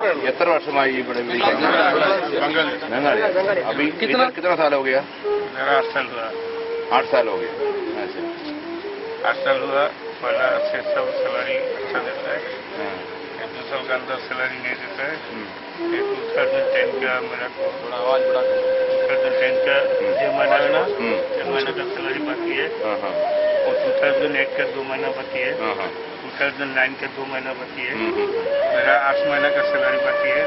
कितना वर्षമായി ഇവിടെ बंगाली अभी कितना साल हो गया? मेरा 8 साल हुआ। 8 साल हो गया। अच्छा 8 साल हुआ। पहला 6 साल सैलरी अच्छा देता है, 2 साल का अंदर सैलरी नहीं देता है। 2010 का मेरा को 2010 का 6 महीना है ना, 6 महीने का सैलरी बाकी है, और 2008 का 2 महीना बाकी है, 2009 का 2 महीना बाकी है, मेरा 8 महीना का सैलरी बाकी है।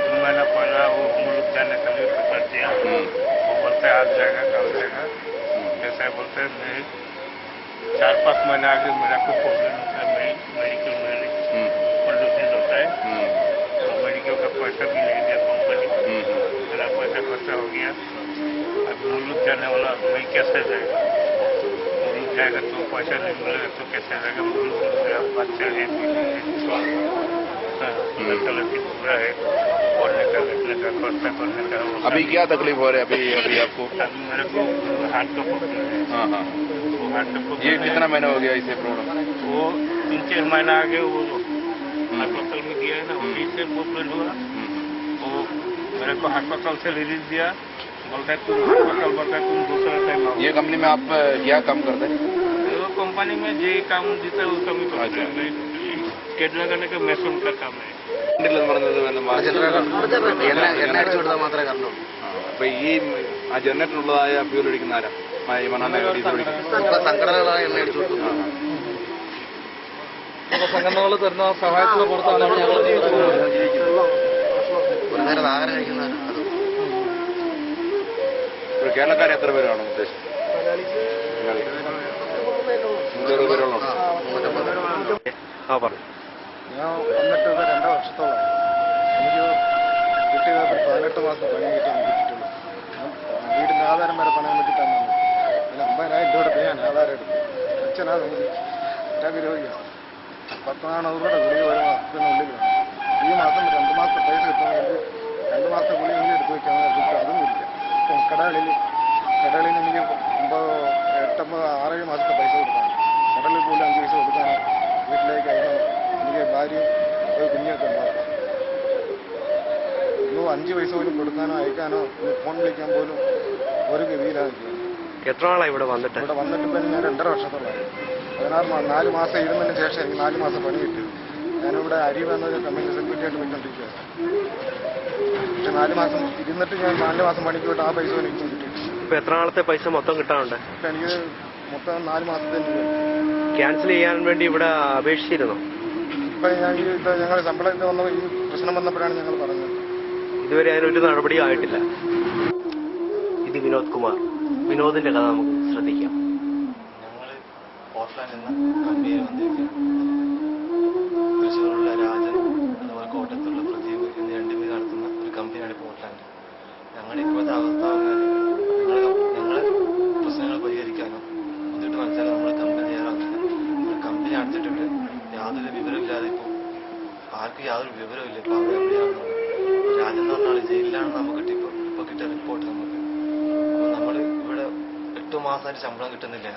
2 महीना पहला वो मुल्क जाने का लिए कर दिया, वो बोलते हैं आज जाएगा कल जाएगा, ऐसा बोलते हैं। मैं 4-5 महीने आगे मेरा कोई प्रॉब्लम होता है, मेडिकल में पोल्यूशन होता है, तो मेडिकल का पैसा भी नहीं दिया कंपनी, मेरा पैसा खर्चा हो गया। अब मुल्क जाने वाला मैं कैसे जाएगा? मुल्क जाएगा तो पैसा नहीं मिलेगा तो कैसे जाएगा? मुल्क मेरा बच्चा है, पूरा है, पढ़ने का लिखने का खर्चा करने का। अभी क्या तकलीफ हो रही है अभी आपको? अभी मेरे को हार्ट का प्रॉब्लम है। ये कितना महीना हो गया इसे प्रॉब्लम? वो 3-4 महीना आगे वो अस्पताल में दिया है ना, वही से प्रॉब्लम हुआ। वो मेरे को अस्पताल से रिलीज दिया, बोलता है तुम अस्पताल बोलता है तुम दूसरा टाइम आओ। ये कंपनी में आप क्या काम करते हैं? वो कंपनी में जो काम देता है वो कमी करते हैं। केट लगाने का मैसून का काम है। അപ്പൊ ഈ ആ ജനറേറ്ററിനുള്ളതായ ഫ്യൂൽ അടിക്കുന്ന ആരാ? സംഘടനകളായ എണ്ണ അടിച്ചു സംഘടനകൾ തരുന്ന സഹായത്തിന് പുറത്താണ് ഞങ്ങൾ ഒരു നേരം ആഹാരം കഴിക്കുന്നവരാണ്. കേരളക്കാരെ എത്ര പേരാണ് ഉദ്ദേശം? 300 പേരോളം. ഞാൻ വന്നിട്ട് 2 വർഷത്തോളം. എനിക്ക് കിട്ടിയത് 18 മാസം പണി കിട്ടിയാണ് കിട്ടിയിട്ടുള്ളൂ. വീടിൻ്റെ ആധാരം വരെ പണയം വെച്ചിട്ടാണ് വന്നത്. പിന്നെ 50,000 രൂപ ഞാൻ ആധാരം എടുത്തു. അച്ഛനാണ് എനിക്ക് രോഗിയാണ്. 10,000 രൂപയുടെ ഗുളിക ഒരു മാസത്തിനുള്ളിൽ വേണം. ഈ മാസം 2 മാസത്തെ പൈസ കിട്ടുമെങ്കിൽ 2 മാസത്തെ ഗുളികെങ്കിലും എടുത്ത് വയ്ക്കാമെന്ന് കിട്ടും. അതും ഇല്ല. ഇപ്പം കടകളിൽ എനിക്ക് 8-7 മാസത്തെ പൈസ കൊടുക്കാണ്. കടലിൽ പോലും 5 പൈസ കൊടുക്കാനോ വീട്ടിലേക്ക് അയക്കണം. എനിക്ക് ഭാര്യയും ഒരു കുഞ്ഞൊക്കെ ഉണ്ടാവും. 5 പൈസ പോലും കൊടുക്കാനോ അയക്കാനോ ഫോൺ വിളിക്കാൻ പോലും ഒരു ഗതിയിലാണ് ചെയ്യുന്നത്. എത്ര ആളാണ് ഇവിടെ വന്നിട്ട്? ഇവിടെ വന്നിട്ട് ഇപ്പം ഞാൻ 2.5 വർഷത്തോളമായി. 4 മാസം ഇരുന്നതിന് ശേഷം എനിക്ക് 4 മാസം പണി കിട്ടിയത്. ഞാനിവിടെ അരിവ് എന്നൊരു കമ്പനി സെക്യൂരിറ്റിയായിട്ട് പോയിക്കൊണ്ടിരിക്കുകയാണ്. പക്ഷെ 4 മാസം ഇരുന്നിട്ട് ഞാൻ 4 മാസം പണിക്ക് വിട്ട് ആ പൈസ എനിക്ക് കിട്ടിയിട്ടില്ല. ഇപ്പൊ എത്ര നാളത്തെ പൈസ മൊത്തം കിട്ടാനുണ്ട്? എനിക്ക് മൊത്തം 4 മാസത്തെ ക്യാൻസൽ ചെയ്യാൻ വേണ്ടി ഇവിടെ അപേക്ഷിച്ചിരുന്നോ? ഇപ്പം ഞങ്ങൾ ശമ്പളത്തിൽ വന്ന ഈ പ്രശ്നം വന്നപ്പോഴാണ് ഞങ്ങൾ പറഞ്ഞത്. ഇതുവരെ അതിനൊരു നടപടിയും ആയിട്ടില്ല. ഇത് വിനോദ് കുമാർ. വിനോദിന്റെ കഥ നമുക്ക് ശ്രദ്ധിക്കാം. ഞങ്ങൾ പോർട്ട്ലാൻഡ് എന്ന കമ്പനിയിൽ വന്നിരിക്കുകയാണ്. തൃശ്ശൂരുള്ള രാജൻ അതുപോലെ കോട്ടയത്തുള്ള പ്രദീപ് എന്നീ 2 പേര് നടത്തുന്ന ഒരു കമ്പനിയാണ് പോർട്ട്ലാൻഡ്. ഞങ്ങളുടെ ഇപ്പോഴത്തെ അവസ്ഥ പറഞ്ഞാൽ ഞങ്ങളെ പ്രശ്നങ്ങൾ പരിഹരിക്കാനോ എന്നിട്ട് മനസ്സിലാക്കാൻ നമ്മൾ കമ്പനി തയ്യാറാക്കില്ല. കമ്പനി അടച്ചിട്ടിട്ട് യാതൊരു വിവരമില്ലാതെ ഇപ്പോൾ ആർക്കും യാതൊരു വിവരമില്ല. ഇപ്പോൾ അവിടെ എവിടെയാണെന്നുള്ളത്. രാജൻ എന്ന് പറഞ്ഞാൽ ജയിലിലാണെന്ന് നമുക്ക് ഇപ്പോൾ കിട്ടിയ റിപ്പോർട്ട് നമുക്ക്. അപ്പോൾ നമ്മൾ ഇവിടെ 8 മാസമായിട്ട് ശമ്പളം കിട്ടുന്നില്ല.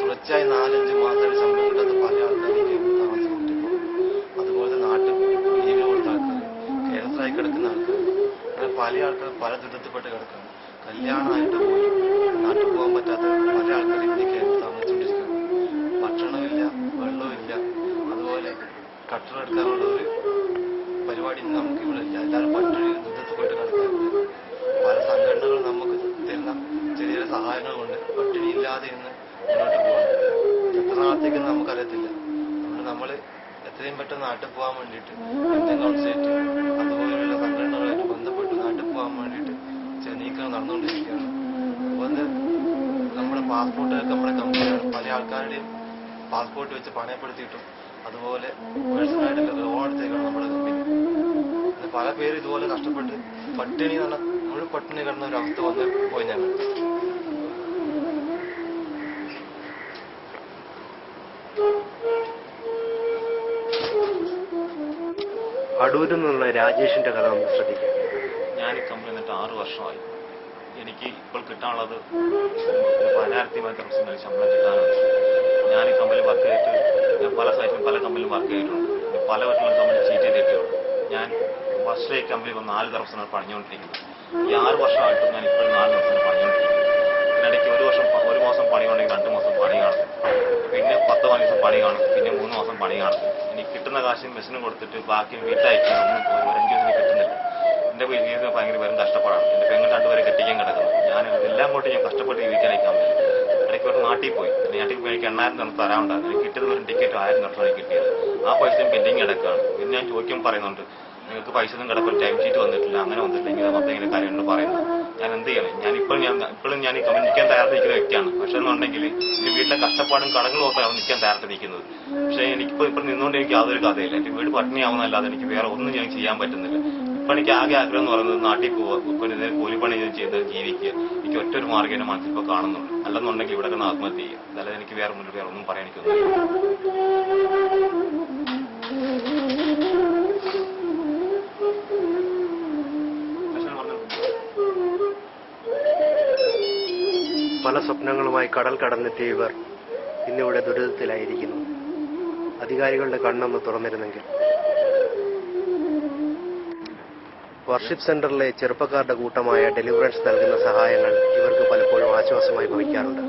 തുടർച്ചയായി 4-5 മാസമായിട്ട് ശമ്പളം കിട്ടാത്ത പല ആൾക്കാർക്ക് താമസിക്കുന്നുണ്ട്. ഇപ്പോൾ അതുപോലെ നാട്ടിൽ ലീവിന് കൊടുത്ത ആൾക്കാർ, കേരളത്തിലായി കിടക്കുന്ന ആൾക്കാർ, അങ്ങനെ പല ആൾക്കാർ പല ദുരിതത്തിൽപ്പെട്ട് കിടക്കുകയാണ്. കല്യാണമായിട്ട് പോലും നാട്ടിൽ പോകാൻ പറ്റാത്ത പല ആൾക്കാർ ഇന്ത്യക്ക് താമസിച്ചുകൊണ്ടിരിക്കുകയാണ്. ഭക്ഷണമില്ല, വെള്ളമില്ല, അതുപോലെ കട്ടറെടുക്കാനുള്ള ഒരു പരിപാടി നമുക്ക് ഇവിടെ ഇല്ല. എല്ലാവരും പട്ടിണി ദുരിതത്തിൽപ്പെട്ട് കിടക്കാറുണ്ട്. പല സംഘടനകളും നമുക്ക് തരുന്ന ചെറിയ ചെറിയ സഹായങ്ങൾ കൊണ്ട് പട്ടിണി ഇല്ലാതെ ഇന്ന് മുന്നോട്ട് പോകാൻ എത്ര നാളത്തേക്കെന്ന് നമുക്കറിയത്തില്ല. അതുകൊണ്ട് നമ്മൾ എത്രയും പെട്ടെന്ന് നാട്ടിൽ പോകാൻ വേണ്ടിയിട്ട് ഇന്ത്യൻ കൗൺസിലേറ്റ് അതുപോലെയുള്ള സംഘടനകളായിട്ട് ബന്ധപ്പെട്ട് നാട്ടിൽ പോകാൻ വേണ്ടിയിട്ട് ചില നീക്കങ്ങൾ നടന്നുകൊണ്ടിരിക്കുകയാണ്. അപ്പോൾ നമ്മുടെ പാസ്പോർട്ടൊക്കെ നമ്മുടെ കമ്പനിയാണ്. പല ആൾക്കാരുടെയും പാസ്പോർട്ട് വെച്ച് പണയപ്പെടുത്തിയിട്ടും അതുപോലെ പേഴ്സണലായിട്ട് ലോൺ എടുത്തേക്കാണ് നമ്മുടെ കമ്പനി. പല പേര് ഇതുപോലെ കഷ്ടപ്പെട്ട് പട്ടിണി എന്ന് പറഞ്ഞാൽ മുഴുവൻ പട്ടിണി കിടന്ന ഒരു അവസ്ഥ വന്ന് പോയി ഞങ്ങൾ. അടൂരിൽ നിന്നുള്ള രാജേഷിന്റെ കഥ നമുക്ക് ശ്രദ്ധിക്കാം. ഞാൻ ഈ കമ്പനി എന്നിട്ട് 6 വർഷമായി. എനിക്ക് ഇപ്പോൾ കിട്ടാനുള്ളത് 10,000 ശമ്പളം കിട്ടാനുണ്ട്. ഞാൻ ഈ കമ്പനി വർക്ക് ചെയ്തിട്ട് ഞാൻ പല സൈറ്റിലും പല കമ്പനിയിലും വർക്ക് ചെയ്തിട്ടുണ്ട്. പല വർഷങ്ങളും കമ്പനി ചീറ്റ് ചെയ്തിട്ടുണ്ട്. എക്സ്റേ കമ്പനി ഇപ്പോൾ 4 ദിവസമാണ് പണിഞ്ഞുകൊണ്ടിരിക്കുന്നത്. ഈ 6 വർഷമായിട്ടും ഞാൻ ഇപ്പോഴും 4 ദിവസം പണിഞ്ഞുകൊണ്ടിരിക്കുന്നത്. ഇതിനിടയ്ക്ക് ഒരു മാസം പണി ഉണ്ടെങ്കിൽ 2 മാസം പണി കാണും, പിന്നെ 10 ദിവസം പണി കാണും, പിന്നെ 3 മാസം പണി കാണും. എനിക്ക് കിട്ടുന്ന കാശ് മെസ്സിന് കൊടുത്തിട്ട് ബാക്കി വീട്ടയക്കാൻ ഒരു 5 ദിവസം കിട്ടുന്നില്ല. എൻ്റെ ജീവിതം ഭയങ്കര പേരും കഷ്ടപ്പാടാണ്. എൻ്റെ പെങ്ങൾ 2 പേരെ കെട്ടിക്കാൻ കിടക്കുന്നു. ഞാൻ ഇതെല്ലാം കൊണ്ട് ഞാൻ കഷ്ടപ്പെട്ട് ജീവിക്കാനയക്കാൻ പറ്റും. ഇടയ്ക്ക് ഒരു നാട്ടിൽ പോയി എനിക്ക് 8,000 തരാനുണ്ടായിരുന്നു. എനിക്ക് കിട്ടിയത് ഒരു ടിക്കറ്റ് 1,000 നിർത്തമാണ് കിട്ടിയത്. ആ പൈസയും പെൻഡിങ് കിടക്കുകയാണ്. പിന്നെ ഞാൻ ചോദിക്കുമ്പോൾ പറയുന്നുണ്ട് നിങ്ങൾക്ക് പൈസ ഒന്നും കിടക്കും, ടൈം ഷീറ്റ് വന്നിട്ടില്ല, അങ്ങനെ വന്നിട്ടില്ല, ഇങ്ങനെ മൊത്തം ഇങ്ങനെ കാര്യങ്ങൾ പറയുന്നത്. ഞാൻ എന്ത് ചെയ്യണം? ഇപ്പോഴും ഞാൻ ഈ കമ്പനി നിൽക്കാൻ തയ്യാറായിരിക്കുന്ന വ്യക്തിയാണ്. പക്ഷെ എന്നുണ്ടെങ്കിൽ എൻ്റെ വീട്ടിലെ കഷ്ടപ്പാടും കടങ്ങളും ഒക്കെ നിൽക്കാൻ തയ്യാറായിരിക്കുന്നത്. പക്ഷേ ഇപ്പോൾ നിന്നുകൊണ്ട് എനിക്ക് യാതൊരു കഥയില്ല. എൻ്റെ വീട് പട്ടിണിയാവുന്നതല്ലാതെ എനിക്ക് വേറെ ഒന്നും ഞാൻ ചെയ്യാൻ പറ്റുന്നില്ല. ഇപ്പം എനിക്ക് ആകെ ആഗ്രഹം എന്ന് പറയുന്നത് നാട്ടിൽ പോവുക, ഇപ്പം കൂലിപ്പണി ചെയ്ത് ജീവിക്കുക. എനിക്ക് ഒറ്റൊരു മാർഗ്ഗം എൻ്റെ മനസ്സിലിപ്പോൾ കാണുന്നുള്ളൂ. അല്ലെന്നുണ്ടെങ്കിൽ ഇവിടെ നിന്ന് ആത്മഹത്യ ചെയ്യുക. അതല്ലാതെ എനിക്ക് വേറെ ഒന്നും പറയാൻ എനിക്കൊന്നുമില്ല. പല സ്വപ്നങ്ങളുമായി കടൽ കടന്നെത്തിയ ഇവർ ഇന്നിവിടെ ദുരിതത്തിലായിരിക്കുന്നു. അധികാരികളുടെ കണ്ണൊന്ന് തുറന്നിരുന്നെങ്കിൽ. വർഷിപ്പ് സെന്ററിലെ ചെറുപ്പക്കാരുടെ കൂട്ടമായ ഡെലിവറൻസ് നൽകുന്ന സഹായങ്ങൾ ഇവർക്ക് പലപ്പോഴും ആശ്വാസമായി ഭവിക്കാറുണ്ട്.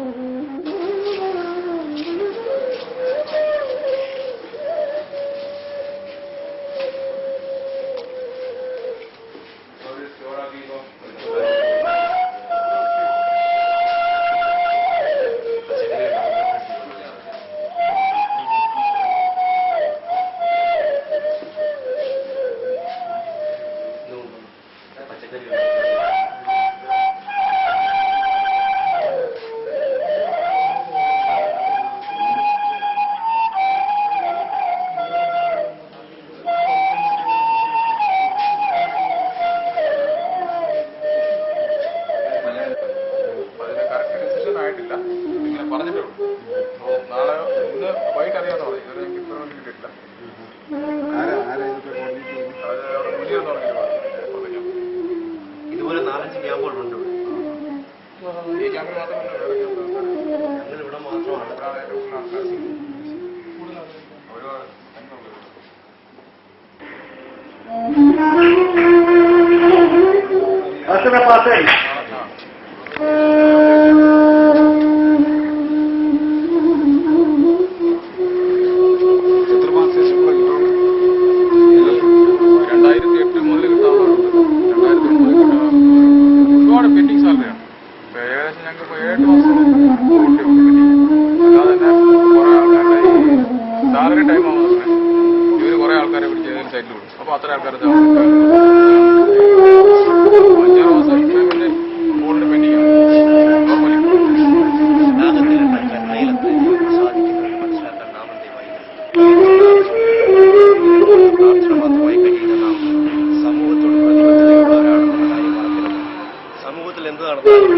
ഇതുപോലെ 4-5 ക്യാമ്പുകളുണ്ട്. ഞങ്ങളിവിടെ മാത്രമാണ്. സാലറി ടൈം ആവുന്ന ഇവര് കുറെ ആൾക്കാരെ പിടിച്ച് സൈറ്റിൽ വിടും. അപ്പൊ അത്ര ആൾക്കാർ 5-6 മാസം പേയ്മെന്റ് കൂടുതൽ പെൻഡിങ് ആണ്. സമൂഹത്തിൽ എന്ത് നടന്നാലും